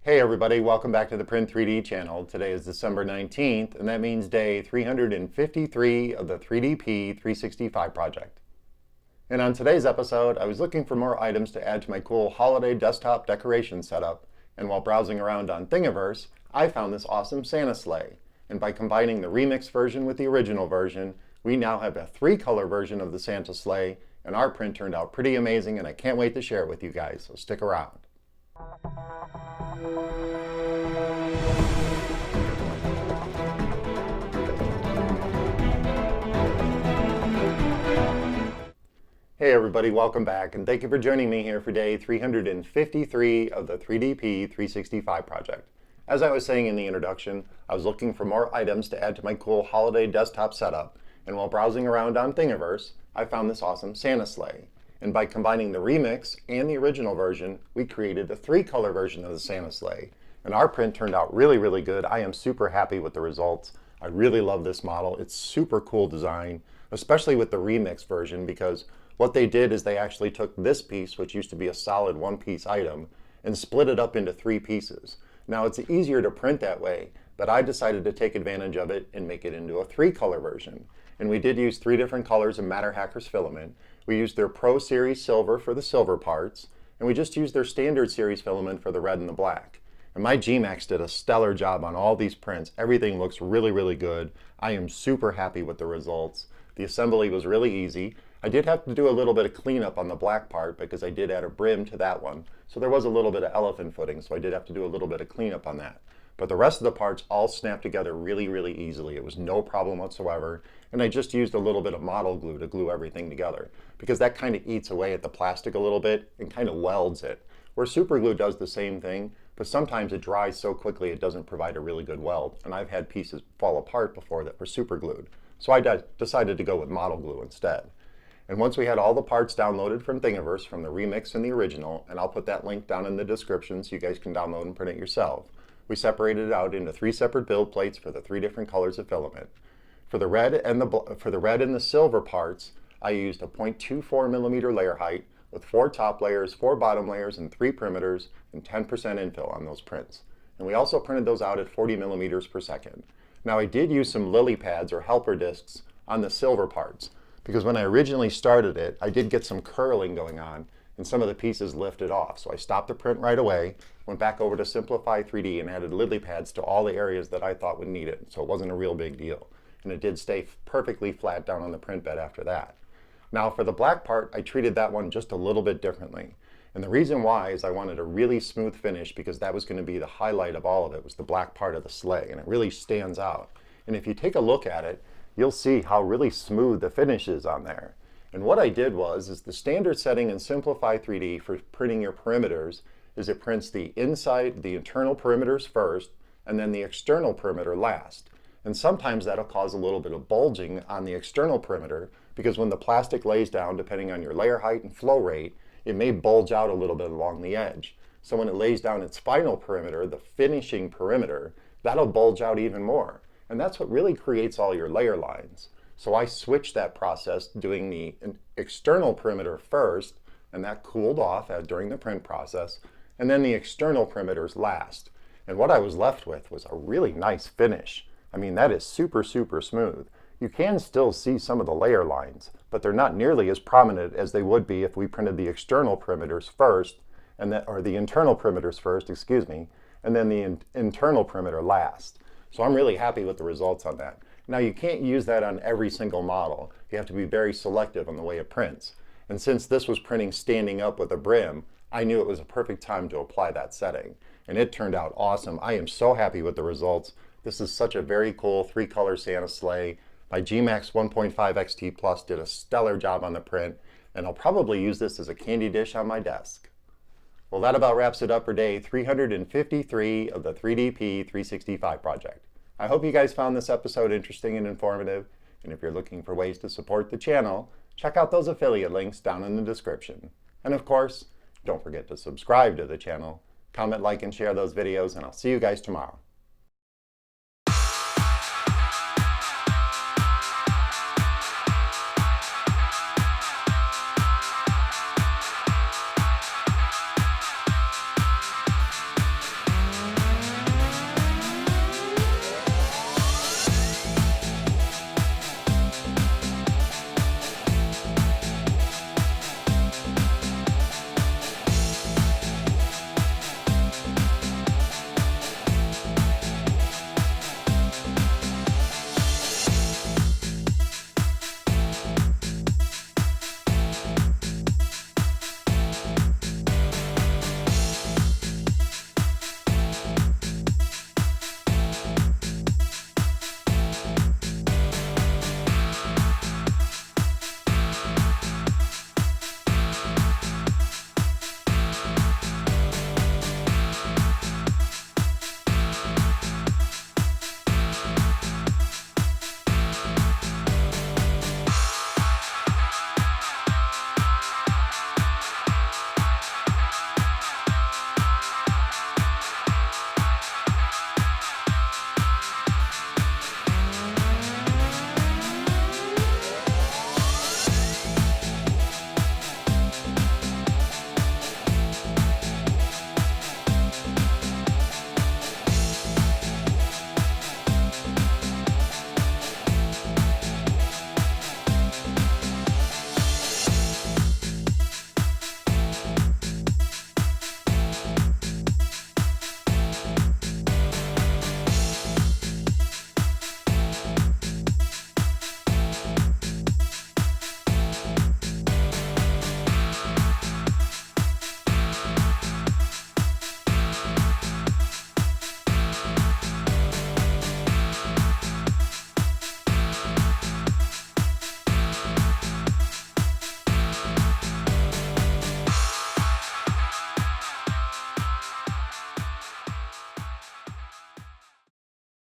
Hey everybody, welcome back to the Print 3D channel. Today is December 19th, and that means day 353 of the 3DP 365 project. And on today's episode, I was looking for more items to add to my cool holiday desktop decoration setup, and while browsing around on Thingiverse, I found this awesome Santa sleigh. And by combining the remix version with the original version, we now have a 3-color version of the Santa sleigh, and our print turned out pretty amazing, and I can't wait to share it with you guys, so stick around. Hey everybody, welcome back, and thank you for joining me here for day 353 of the 3DP 365 project. As I was saying in the introduction, I was looking for more items to add to my cool holiday desktop setup, and while browsing around on Thingiverse, I found this awesome Santa sleigh. And by combining the remix and the original version, we created a 3-color version of the Santa sleigh. And our print turned out really good. I am super happy with the results. I really love this model. It's super cool design, especially with the remix version, because what they did is they actually took this piece, which used to be a solid 1-piece item, and split it up into 3 pieces. Now it's easier to print that way, but I decided to take advantage of it and make it into a 3-color version. And we did use 3 different colors of Matter Hackers filament. We used their Pro Series silver for the silver parts, and we just used their Standard Series filament for the red and the black. And my gMax did a stellar job on all these prints. Everything looks really good. I am super happy with the results. The assembly was really easy. I did have to do a little bit of cleanup on the black part because I did add a brim to that one. So there was a little bit of elephant footing, so I did have to do a little bit of cleanup on that. But the rest of the parts all snapped together really easily. It was no problem whatsoever. And I just used a little bit of model glue to glue everything together, because that kind of eats away at the plastic a little bit and kind of welds it. Where super glue does the same thing, but sometimes it dries so quickly it doesn't provide a really good weld. And I've had pieces fall apart before that were super glued. So I decided to go with model glue instead. And once we had all the parts downloaded from Thingiverse, from the remix and the original, and I'll put that link down in the description so you guys can download and print it yourself, we separated it out into 3 separate build plates for the 3 different colors of filament. For the red and the silver parts, I used a 0.24 millimeter layer height with 4 top layers, 4 bottom layers, and 3 perimeters, and 10% infill on those prints. And we also printed those out at 40 millimeters per second. Now I did use some lily pads or helper discs on the silver parts, because when I originally started it, I did get some curling going on, and some of the pieces lifted off. So I stopped the print right away, went back over to Simplify 3D, and added lily pads to all the areas that I thought would need it, so it wasn't a real big deal. And it did stay perfectly flat down on the print bed after that. Now for the black part, I treated that one just a little bit differently. And the reason why is I wanted a really smooth finish, because that was going to be the highlight of all of it, was the black part of the sleigh, and it really stands out. And if you take a look at it, you'll see how really smooth the finish is on there. And what I did is the standard setting in Simplify 3D for printing your perimeters is it prints the internal perimeters first, and then the external perimeter last. And sometimes that'll cause a little bit of bulging on the external perimeter, because when the plastic lays down, depending on your layer height and flow rate, it may bulge out a little bit along the edge. So when it lays down its final perimeter, the finishing perimeter, that'll bulge out even more. And that's what really creates all your layer lines. So I switched that process, doing the external perimeter first, and that cooled off during the print process, and then the external perimeters last. And what I was left with was a really nice finish. I mean, that is super smooth. You can still see some of the layer lines, but they're not nearly as prominent as they would be if we printed the external perimeters first, or the internal perimeters first, excuse me, and then the internal perimeter last. So I'm really happy with the results on that. Now you can't use that on every single model. You have to be very selective on the way it prints. And since this was printing standing up with a brim, I knew it was a perfect time to apply that setting. And it turned out awesome. I am so happy with the results. This is such a very cool 3-color Santa sleigh. My gMax 1.5 XT Plus did a stellar job on the print, and I'll probably use this as a candy dish on my desk. Well, that about wraps it up for day 353 of the 3DP 365 project. I hope you guys found this episode interesting and informative, and if you're looking for ways to support the channel, check out those affiliate links down in the description. And of course, don't forget to subscribe to the channel, comment, like, and share those videos, and I'll see you guys tomorrow.